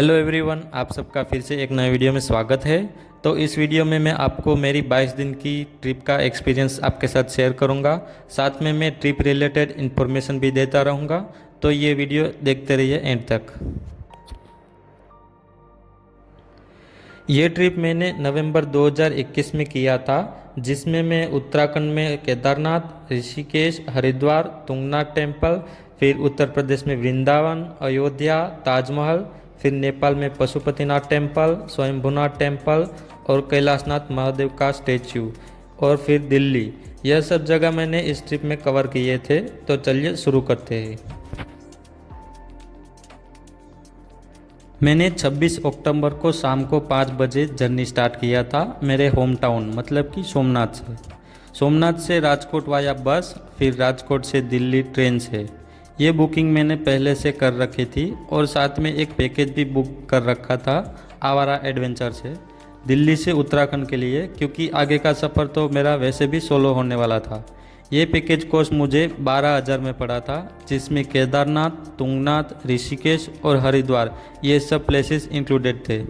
Hello everyone, आप सबका फिर से एक नए वीडियो में स्वागत है। तो इस वीडियो में मैं आपको मेरी 22 दिन की ट्रिप का एक्सपीरियंस आपके साथ शेयर करूंगा। साथ में मैं ट्रिप रिलेटेड इन्फॉर्मेशन भी देता रहूंगा। तो ये वीडियो देखते रहिए एंड तक। ये ट्रिप मैंने नवंबर 2021 में किया था, जिसमें मैं उत्तराखंड में केदारनाथ, ऋषिकेश, हरिद्वार, तुंगनाथ टेम्पल, फिर उत्तर प्रदेश में वृंदावन, अयोध्या, ताजमहल, फिर नेपाल में पशुपतिनाथ टेम्पल, स्वयंभूनाथ टेम्पल और कैलाशनाथ महादेव का स्टैच्यू, और फिर दिल्ली। यह सब जगह मैंने इस ट्रिप में कवर किए थे। तो चलिए शुरू करते हैं। मैंने 26 अक्टूबर को शाम को 5 बजे जर्नी स्टार्ट किया था मेरे होम टाउन मतलब कि सोमनाथ से। सोमनाथ से राजकोट वाया बस, फिर राजकोट से दिल्ली ट्रेन से। ये बुकिंग मैंने पहले से कर रखी थी और साथ में एक पैकेज भी बुक कर रखा था आवारा एडवेंचर से, दिल्ली से उत्तराखंड के लिए, क्योंकि आगे का सफ़र तो मेरा वैसे भी सोलो होने वाला था। ये पैकेज कॉस्ट मुझे 12,000 में पड़ा था, जिसमें केदारनाथ, तुंगनाथ, ऋषिकेश और हरिद्वार ये सब प्लेसेस इंक्लूडेड थे।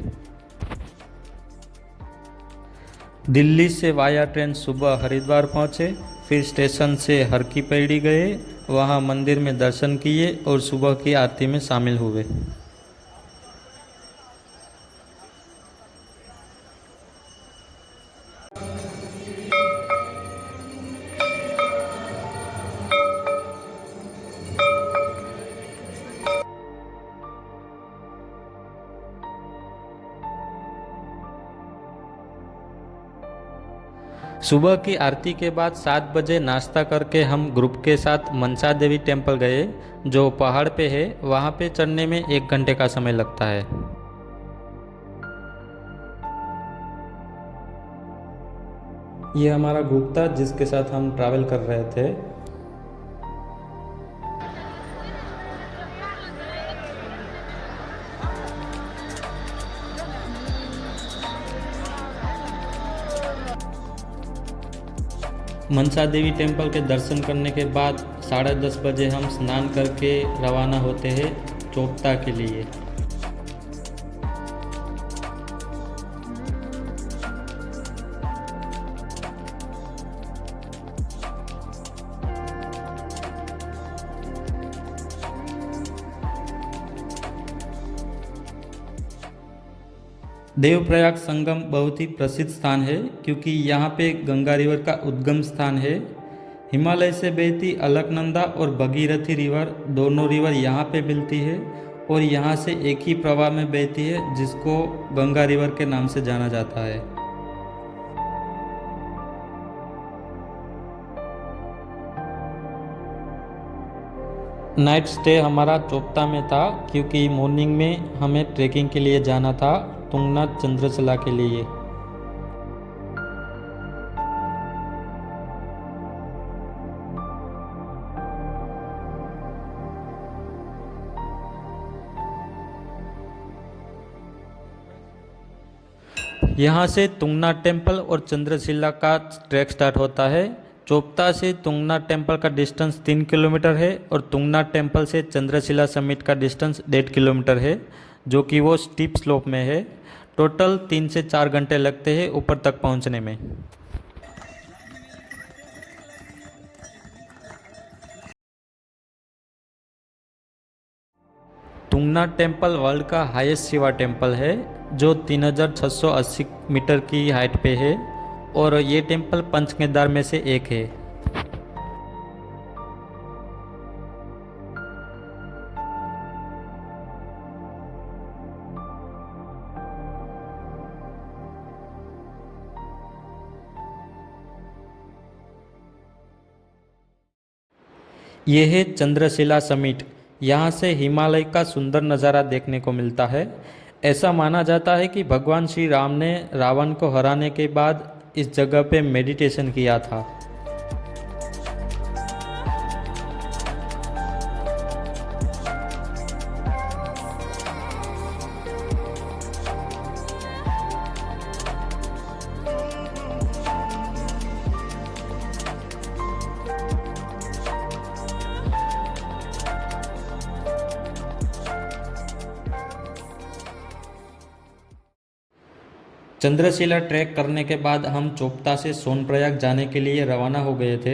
दिल्ली से वाया ट्रेन सुबह हरिद्वार पहुँचे, फिर स्टेशन से हर की पैड़ी गए, वहाँ मंदिर में दर्शन किए और सुबह की आरती में शामिल हुए। सुबह की आरती के बाद 7 बजे नाश्ता करके हम ग्रुप के साथ मनसा देवी टेम्पल गए, जो पहाड़ पे है। वहाँ पे चढ़ने में 1 घंटे का समय लगता है। ये हमारा ग्रुप था जिसके साथ हम ट्रैवल कर रहे थे। मनसा देवी टेम्पल के दर्शन करने के बाद 10:30 बजे हम स्नान करके रवाना होते हैं चोपता के लिए। देवप्रयाग संगम बहुत ही प्रसिद्ध स्थान है, क्योंकि यहाँ पे गंगा रिवर का उद्गम स्थान है। हिमालय से बहती अलकनंदा और भगीरथी रिवर, दोनों रिवर यहाँ पे मिलती है और यहाँ से एक ही प्रवाह में बहती है, जिसको गंगा रिवर के नाम से जाना जाता है। नाइट स्टे हमारा चोपता में था, क्योंकि मॉर्निंग में हमें ट्रैकिंग के लिए जाना था तुंगनाथ चंद्रशिला के लिए। यहाँ से तुंगनाथ टेम्पल और चंद्रशिला का ट्रैक स्टार्ट होता है। चोपता से तुंगनाथ टेम्पल का डिस्टेंस 3 किलोमीटर है और तुंगनाथ टेम्पल से चंद्रशिला समिट का डिस्टेंस 1.5 किलोमीटर है, जो कि वो स्टीप स्लोप में है। टोटल 3 से 4 घंटे लगते हैं ऊपर तक पहुंचने में। तुंगनाथ टेम्पल वर्ल्ड का हाईएस्ट शिवा टेम्पल है, जो 3680 मीटर की हाइट पे है, और ये टेम्पल पंच केदार में से एक है। यह है चंद्रशिला समिट। यहाँ से हिमालय का सुंदर नज़ारा देखने को मिलता है। ऐसा माना जाता है कि भगवान श्री राम ने रावण को हराने के बाद इस जगह पे मेडिटेशन किया था। चंद्रशिला ट्रैक करने के बाद हम चोपता से सोनप्रयाग जाने के लिए रवाना हो गए थे।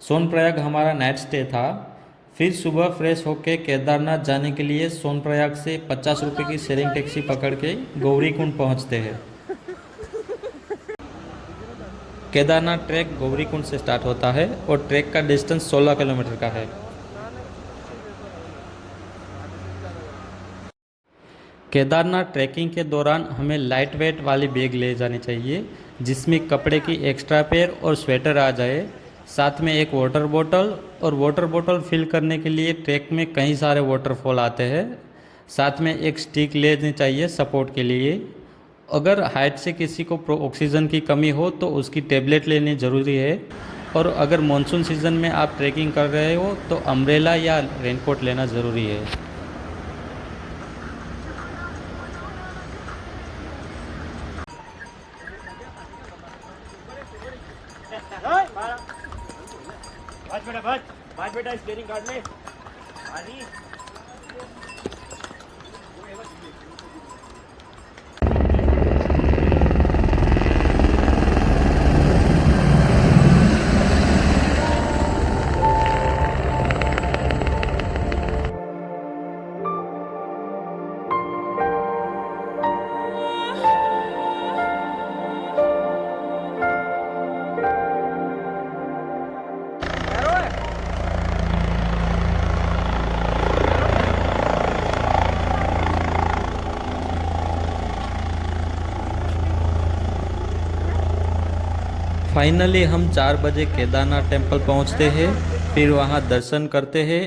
सोनप्रयाग हमारा नाइट स्टे था। फिर सुबह फ्रेश होकर केदारनाथ जाने के लिए सोनप्रयाग से 50 रुपये की शेयरिंग टैक्सी पकड़ के गौरीकुंड पहुंचते हैं। केदारनाथ ट्रैक गौरीकुंड से स्टार्ट होता है और ट्रैक का डिस्टेंस 16 किलोमीटर का है। केदारनाथ ट्रैकिंग के दौरान हमें लाइट वेट वाली बैग ले जानी चाहिए, जिसमें कपड़े की एक्स्ट्रा पेयर और स्वेटर आ जाए। साथ में एक वाटर बोतल, और वाटर बोतल फिल करने के लिए ट्रैक में कई सारे वाटरफॉल आते हैं। साथ में एक स्टिक लेनी चाहिए सपोर्ट के लिए। अगर हाइट से किसी को ऑक्सीजन की कमी हो तो उसकी टेबलेट लेनी ज़रूरी है। और अगर मानसून सीज़न में आप ट्रैकिंग कर रहे हो तो अम्ब्रेला या रेनकोट लेना ज़रूरी है। भाज बेटा स्टीयरिंग गार्ड में आनी। फाइनली हम 4 बजे केदारनाथ टेम्पल पहुंचते हैं। फिर वहां दर्शन करते हैं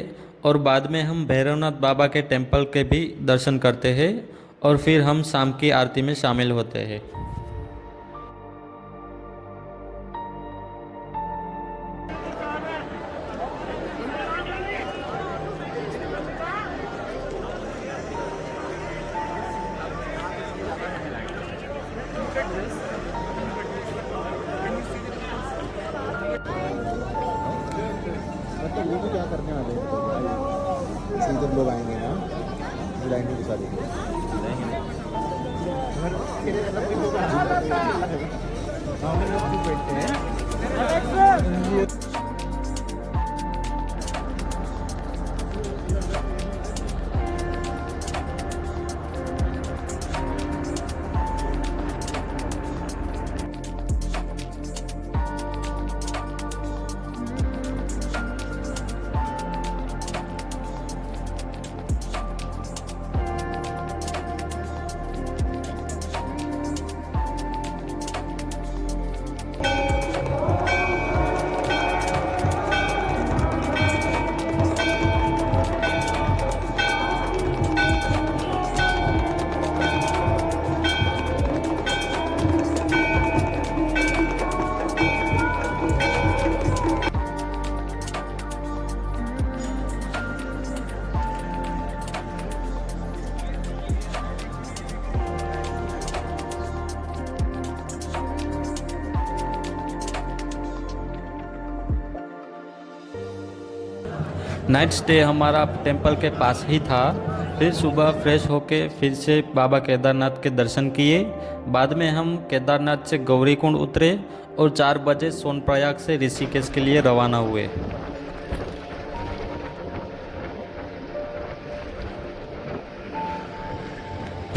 और बाद में हम भैरवनाथ बाबा के टेम्पल के भी दर्शन करते हैं और फिर हम शाम की आरती में शामिल होते हैं। वो भी क्या करने वाले हैं, जब लोग आएंगे ना लाइन में घुसा देंगे। नाइट स्टे हमारा टेम्पल के पास ही था। फिर सुबह फ्रेश होके फिर से बाबा केदारनाथ के दर्शन किए। बाद में हम केदारनाथ से गौरीकुंड उतरे और 4 बजे सोनप्रयाग से ऋषिकेश के लिए रवाना हुए।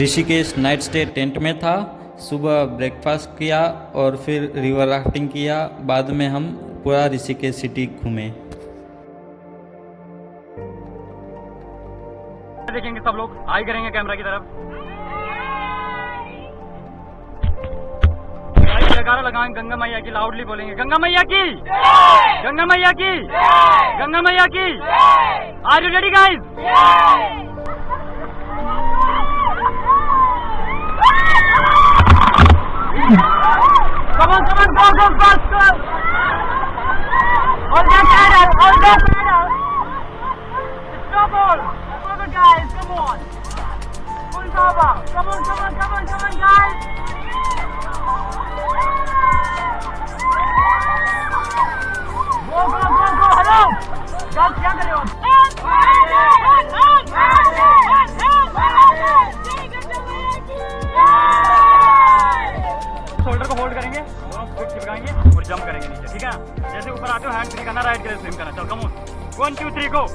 ऋषिकेश नाइट स्टे टेंट में था। सुबह ब्रेकफास्ट किया और फिर रिवर राफ्टिंग किया। बाद में हम पूरा ऋषिकेश सिटी घूमे। देखेंगे सब लोग, आई करेंगे कैमरा की तरफ। जयकारा लगाएंगे गंगा मैया की, लाउडली बोलेंगे गंगा मैया की, गंगा मैया की, गंगा मैया की। Are you ready guys? Come on, go, go, faster! Hold that pedal, hold that pedal! It's double! Come on, guys, come on! Full power! Come on, come on, come on, come on, guys! Go, go, go, go! Hello! Guys, क्या कर रहे हो? जैसे ऊपर आते हो hand free करना, right gear swim करना। चल कम ऑन 1 2 3 गो।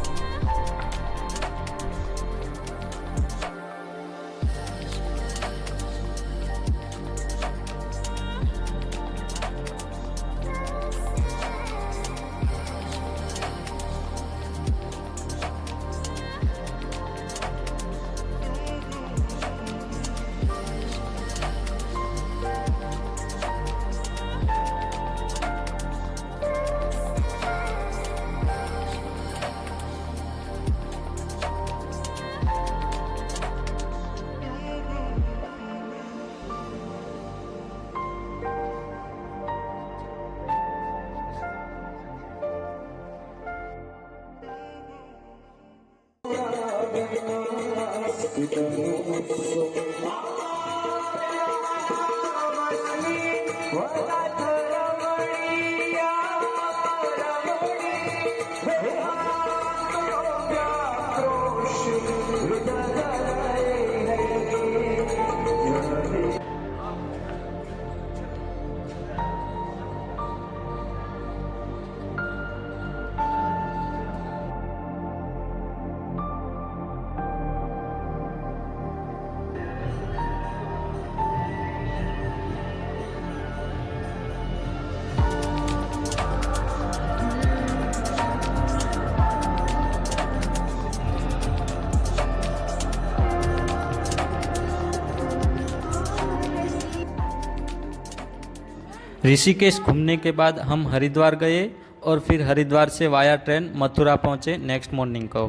ऋषिकेश घूमने के बाद हम हरिद्वार गए और फिर हरिद्वार से वाया ट्रेन मथुरा पहुंचे नेक्स्ट मॉर्निंग को।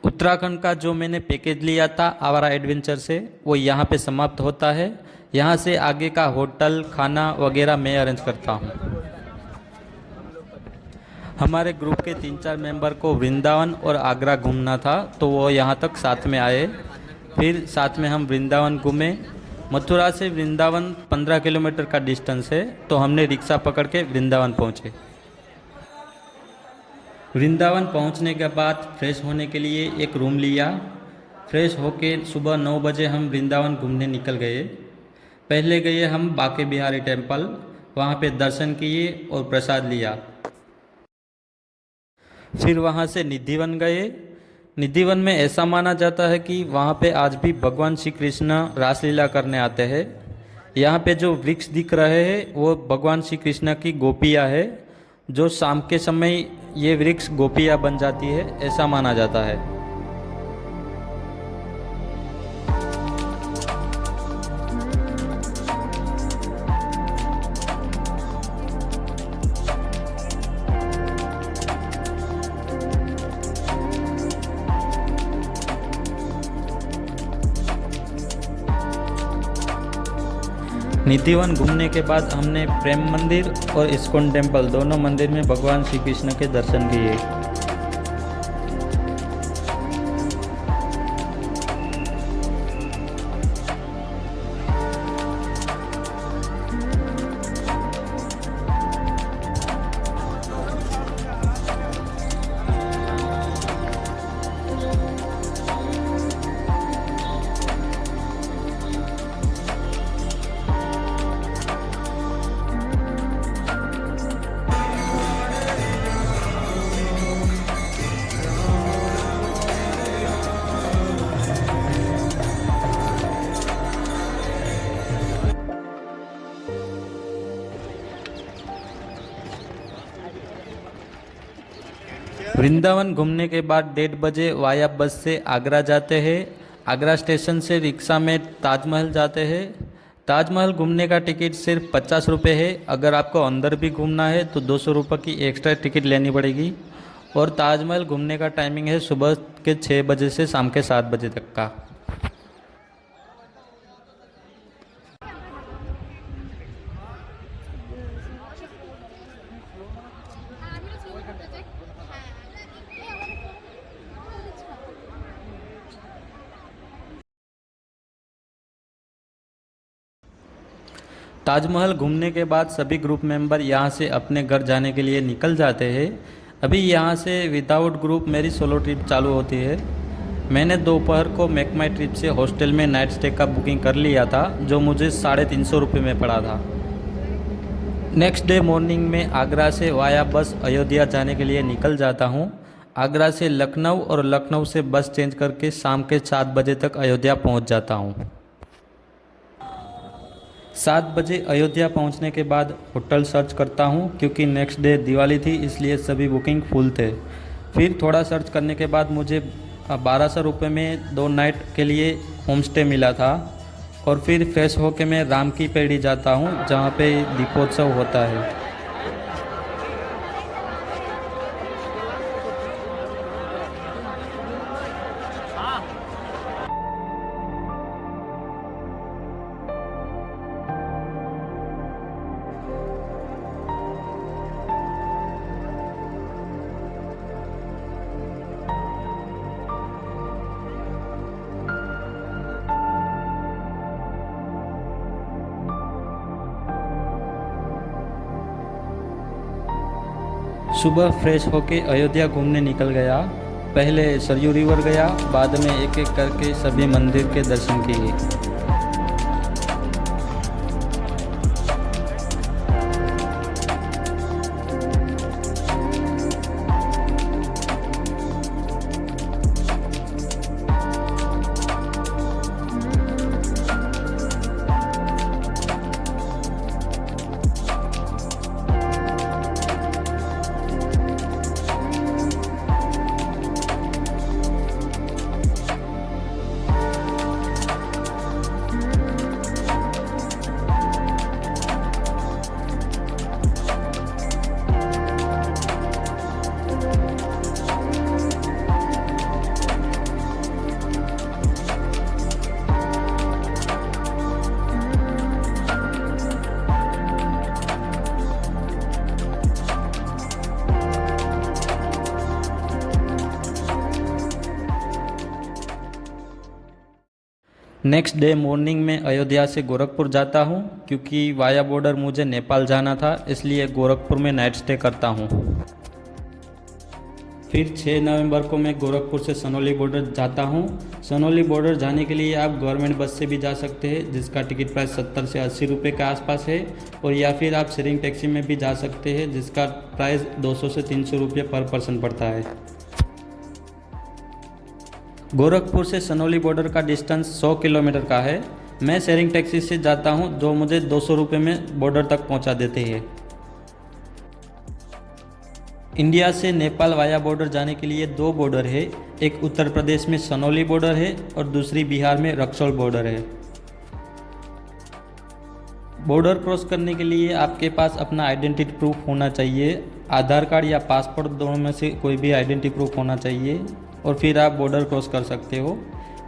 उत्तराखंड का जो मैंने पैकेज लिया था आवारा एडवेंचर से वो यहाँ पे समाप्त होता है। यहाँ से आगे का होटल खाना वगैरह मैं अरेंज करता हूँ। हमारे ग्रुप के 3-4 मेंबर को वृंदावन और आगरा घूमना था तो वो यहाँ तक साथ में आए। फिर साथ में हम वृंदावन घूमे। मथुरा से वृंदावन 15 किलोमीटर का डिस्टेंस है तो हमने रिक्शा पकड़ के वृंदावन पहुँचे। वृंदावन पहुँचने के बाद फ्रेश होने के लिए एक रूम लिया। फ्रेश होके सुबह 9 बजे हम वृंदावन घूमने निकल गए। पहले गए हम बांके बिहारी टेम्पल, वहाँ पे दर्शन किए और प्रसाद लिया। फिर वहाँ से निधिवन गए। निधिवन में ऐसा माना जाता है कि वहाँ पे आज भी भगवान श्री कृष्ण रासलीला करने आते हैं। यहाँ पे जो वृक्ष दिख रहे हैं वो भगवान श्री कृष्ण की गोपियाँ है, जो शाम के समय ये वृक्ष गोपियाँ बन जाती है ऐसा माना जाता है। निधिवन घूमने के बाद हमने प्रेम मंदिर और इस्कॉन टेम्पल दोनों मंदिर में भगवान श्री कृष्ण के दर्शन किए। वृंदावन घूमने के बाद 1:30 बजे वाया बस से आगरा जाते हैं। आगरा स्टेशन से रिक्शा में ताजमहल जाते हैं। ताजमहल घूमने का टिकट सिर्फ 50 रुपये है। अगर आपको अंदर भी घूमना है तो 200 रुपये की एक्स्ट्रा टिकट लेनी पड़ेगी। और ताजमहल घूमने का टाइमिंग है सुबह के 6 बजे से शाम के 7 बजे तक का। ताजमहल घूमने के बाद सभी ग्रुप मेंबर यहाँ से अपने घर जाने के लिए निकल जाते हैं। अभी यहाँ से विदाउट ग्रुप मेरी सोलो ट्रिप चालू होती है। मैंने दोपहर को मेक माई ट्रिप से हॉस्टल में नाइट स्टे का बुकिंग कर लिया था, जो मुझे 350 रुपये में पड़ा था। नेक्स्ट डे मॉर्निंग में आगरा से वाया बस अयोध्या जाने के लिए निकल जाता हूँ। आगरा से लखनऊ और लखनऊ से बस चेंज करके शाम के 7 बजे तक अयोध्या पहुँच जाता हूँ। 7 बजे अयोध्या पहुँचने के बाद होटल सर्च करता हूँ, क्योंकि नेक्स्ट डे दिवाली थी इसलिए सभी बुकिंग फुल थे। फिर थोड़ा सर्च करने के बाद मुझे 1200 रुपये में 2 नाइट के लिए होम स्टे मिला था। और फिर फ्रेश होकर मैं राम की पेड़ी जाता हूँ, जहाँ पे दीपोत्सव होता है। सुबह फ्रेश होके अयोध्या घूमने निकल गया। पहले सरयू रिवर गया, बाद में एक एक करके सभी मंदिर के दर्शन किए। नेक्स्ट डे मॉर्निंग में अयोध्या से गोरखपुर जाता हूँ, क्योंकि वाया बॉर्डर मुझे नेपाल जाना था, इसलिए गोरखपुर में नाइट स्टे करता हूँ। फिर 6 नवंबर को मैं गोरखपुर से सनौली बॉर्डर जाता हूँ। सनौली बॉर्डर जाने के लिए आप गवर्नमेंट बस से भी जा सकते हैं, जिसका टिकट प्राइस 70 से 80 रुपये के आसपास है। और या फिर आप शेयरिंग टैक्सी में भी जा सकते हैं, जिसका प्राइस 200 से 300 रुपये पर पर्सन पड़ता है। गोरखपुर से सनौली बॉर्डर का डिस्टेंस 100 किलोमीटर का है। मैं शेयरिंग टैक्सी से जाता हूं, जो मुझे 200 रुपये में बॉर्डर तक पहुंचा देते हैं। इंडिया से नेपाल वाया बॉर्डर जाने के लिए 2 बॉर्डर है। एक उत्तर प्रदेश में सनौली बॉर्डर है और दूसरी बिहार में रक्सौल बॉर्डर है। बॉर्डर क्रॉस करने के लिए आपके पास अपना आइडेंटिटी प्रूफ होना चाहिए। आधार कार्ड या पासपोर्ट, दोनों में से कोई भी आइडेंटिटी प्रूफ होना चाहिए, और फिर आप बॉर्डर क्रॉस कर सकते हो।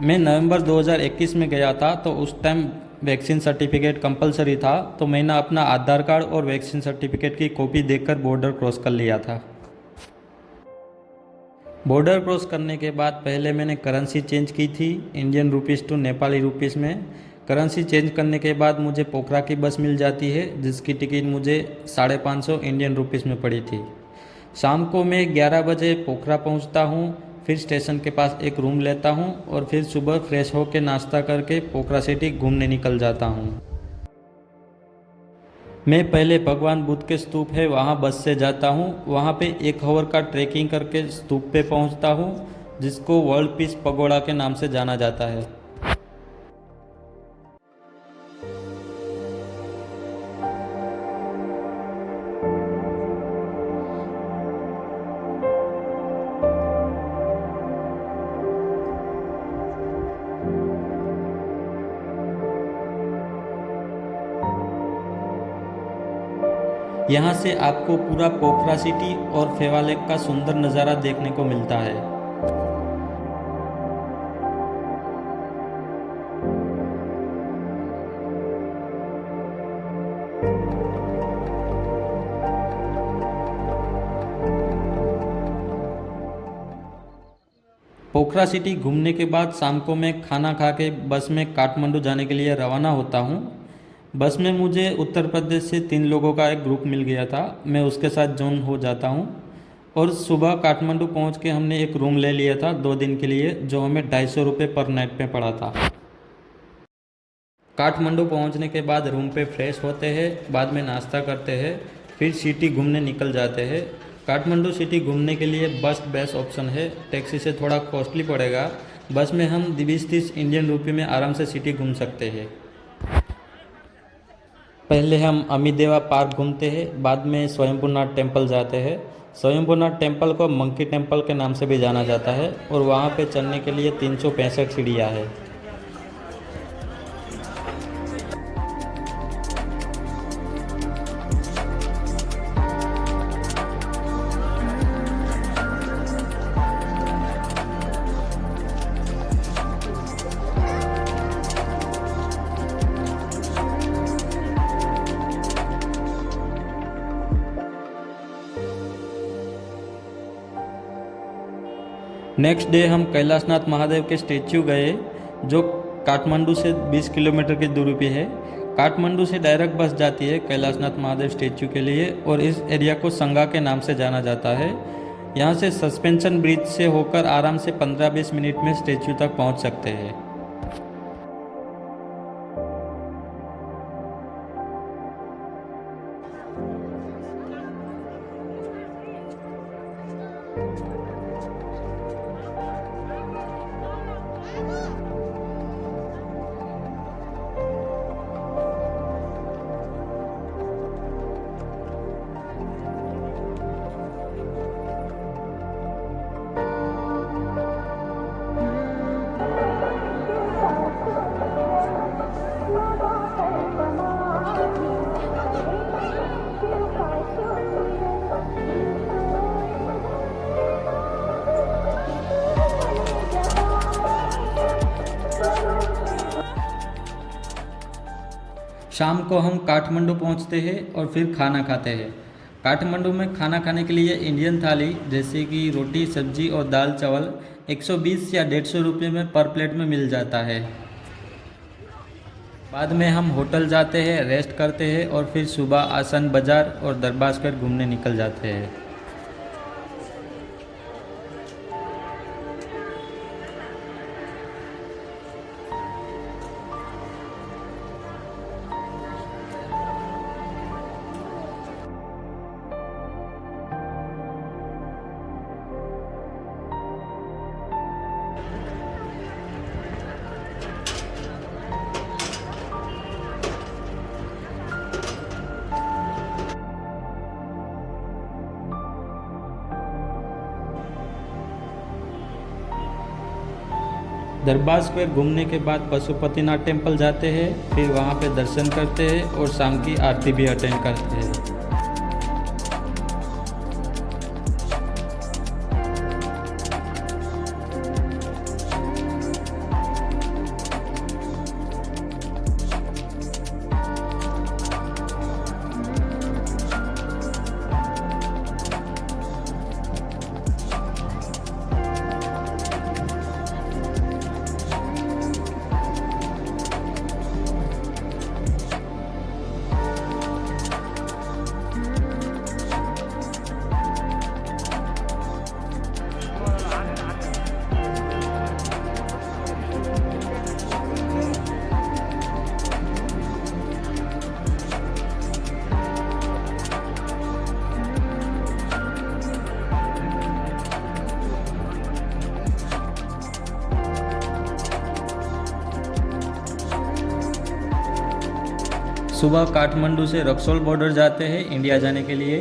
मैं नवंबर 2021 में गया था, तो उस टाइम वैक्सीन सर्टिफिकेट कंपलसरी था, तो मैंने अपना आधार कार्ड और वैक्सीन सर्टिफिकेट की कॉपी देकर बॉर्डर क्रॉस कर लिया था। बॉर्डर क्रॉस करने के बाद पहले मैंने करेंसी चेंज की थी, Indian rupees to Nepali rupees में। करेंसी चेंज करने के बाद मुझे पोखरा की बस मिल जाती है, जिसकी टिकट मुझे 550 इंडियन रुपीज़ में पड़ी थी। शाम को मैं 11 बजे पोखरा पहुंचता हूं, फिर स्टेशन के पास एक रूम लेता हूं और फिर सुबह फ्रेश होकर नाश्ता करके पोखरा सिटी घूमने निकल जाता हूं। मैं पहले भगवान बुद्ध के स्तूप है वहां बस से जाता हूं। वहां पे 1 आवर का ट्रैकिंग करके स्तूप पे पहुंचता हूं, जिसको वर्ल्ड पीस पगोड़ा के नाम से जाना जाता है। यहाँ से आपको पूरा पोखरा सिटी और फेवा लेक का सुंदर नज़ारा देखने को मिलता है। पोखरा सिटी घूमने के बाद शाम को मैं खाना खा के बस में काठमांडू जाने के लिए रवाना होता हूँ। बस में मुझे उत्तर प्रदेश से 3 लोगों का एक ग्रुप मिल गया था। मैं उसके साथ जॉइन हो जाता हूँ और सुबह काठमांडू पहुँच के हमने एक रूम ले लिया था 2 दिन के लिए, जो हमें 250 रुपये पर नाइट में पड़ा था। काठमांडू पहुंचने के बाद रूम पे फ्रेश होते हैं, बाद में नाश्ता करते हैं, फिर सिटी घूमने निकल जाते हैं। काठमांडू सिटी घूमने के लिए बस बेस्ट ऑप्शन है, टैक्सी से थोड़ा कॉस्टली पड़ेगा। बस में हम 20-30 इंडियन रुपये में आराम से सिटी घूम सकते हैं। पहले हम अमिदेवा पार्क घूमते हैं, बाद में स्वयंभूनाथ टेम्पल जाते हैं। स्वयंभूनाथ टेम्पल को मंकी टेम्पल के नाम से भी जाना जाता है और वहाँ पे चढ़ने के लिए 365 सीढ़ियाँ हैं। नेक्स्ट डे हम कैलाशनाथ महादेव के स्टेच्यू गए, जो काठमांडू से 20 किलोमीटर की दूरी पे है। काठमांडू से डायरेक्ट बस जाती है कैलाशनाथ महादेव स्टेच्यू के लिए और इस एरिया को संगा के नाम से जाना जाता है। यहाँ से सस्पेंशन ब्रिज से होकर आराम से 15-20 मिनट में स्टेच्यू तक पहुँच सकते हैं। शाम को हम काठमांडू पहुंचते हैं और फिर खाना खाते हैं। काठमांडू में खाना खाने के लिए इंडियन थाली जैसे कि रोटी, सब्जी और दाल चावल 120 या 150 रुपये में पर प्लेट में मिल जाता है। बाद में हम होटल जाते हैं, रेस्ट करते हैं और फिर सुबह आसन बाज़ार और दरबार स्क्वायर घूमने निकल जाते हैं। दरबार स्क्वायर घूमने के बाद पशुपतिनाथ टेम्पल जाते हैं, फिर वहाँ पे दर्शन करते हैं और शाम की आरती भी अटेंड करते हैं। सुबह काठमांडू से रक्सौल बॉर्डर जाते हैं इंडिया जाने के लिए।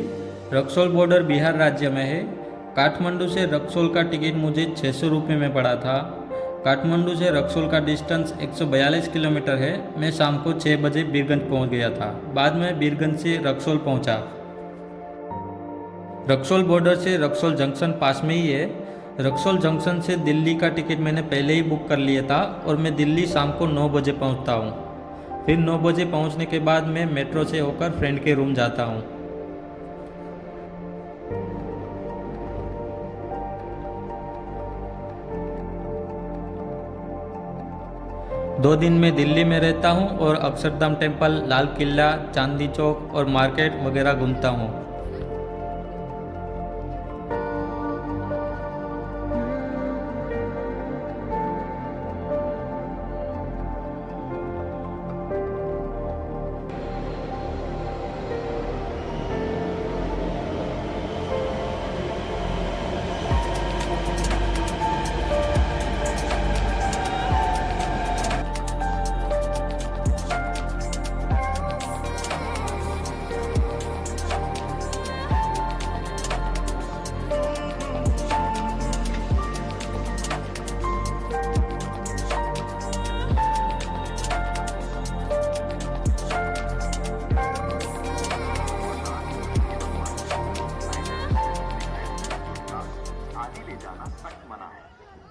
रक्सौल बॉर्डर बिहार राज्य में है। काठमांडू से रक्सौल का टिकट मुझे 600 रुपये में पड़ा था। काठमांडू से रक्सौल का डिस्टेंस 142 किलोमीटर है। मैं शाम को 6 बजे बीरगंज पहुंच गया था। बाद में बीरगंज से रक्सौल पहुंचा। रक्सौल बॉर्डर से रक्सौल जंक्शन पास में ही है। रक्सौल जंक्शन से दिल्ली का टिकट मैंने पहले ही बुक कर लिया था और मैं दिल्ली शाम को 9 बजे पहुंचता हूं। फिर 9 बजे पहुंचने के बाद मैं मेट्रो से होकर फ्रेंड के रूम जाता हूं। दो दिन में दिल्ली में रहता हूं और अक्षरधाम टेम्पल, लाल किला, चांदनी चौक और मार्केट वगैरह घूमता हूं।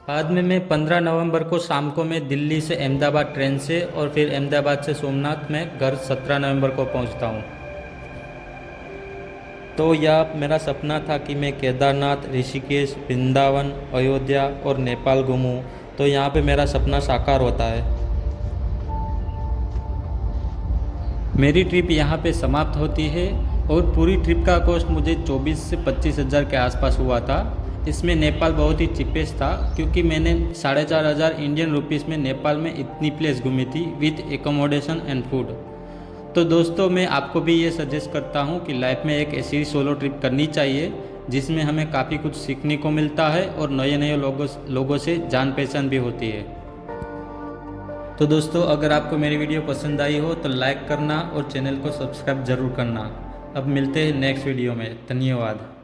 बाद में मैं 15 नवंबर को शाम को मैं दिल्ली से अहमदाबाद ट्रेन से और फिर अहमदाबाद से सोमनाथ में घर 17 नवंबर को पहुंचता हूं। तो यह मेरा सपना था कि मैं केदारनाथ, ऋषिकेश, वृंदावन, अयोध्या और नेपाल घूमूं, तो यहाँ पे मेरा सपना साकार होता है। मेरी ट्रिप यहाँ पे समाप्त होती है और पूरी ट्रिप का कॉस्ट मुझे 24 से 25 हज़ार के आसपास हुआ था। इसमें नेपाल बहुत ही चीपेस्ट था क्योंकि मैंने 4,500 इंडियन रुपीस में नेपाल में इतनी प्लेस घूमी थी विद एकोमोडेशन एंड फूड। तो दोस्तों मैं आपको भी ये सजेस्ट करता हूँ कि लाइफ में एक ऐसी सोलो ट्रिप करनी चाहिए जिसमें हमें काफ़ी कुछ सीखने को मिलता है और नए नए लोगों से जान पहचान भी होती है। तो दोस्तों अगर आपको मेरी वीडियो पसंद आई हो तो लाइक करना और चैनल को सब्सक्राइब ज़रूर करना। अब मिलते हैं नेक्स्ट वीडियो में। धन्यवाद।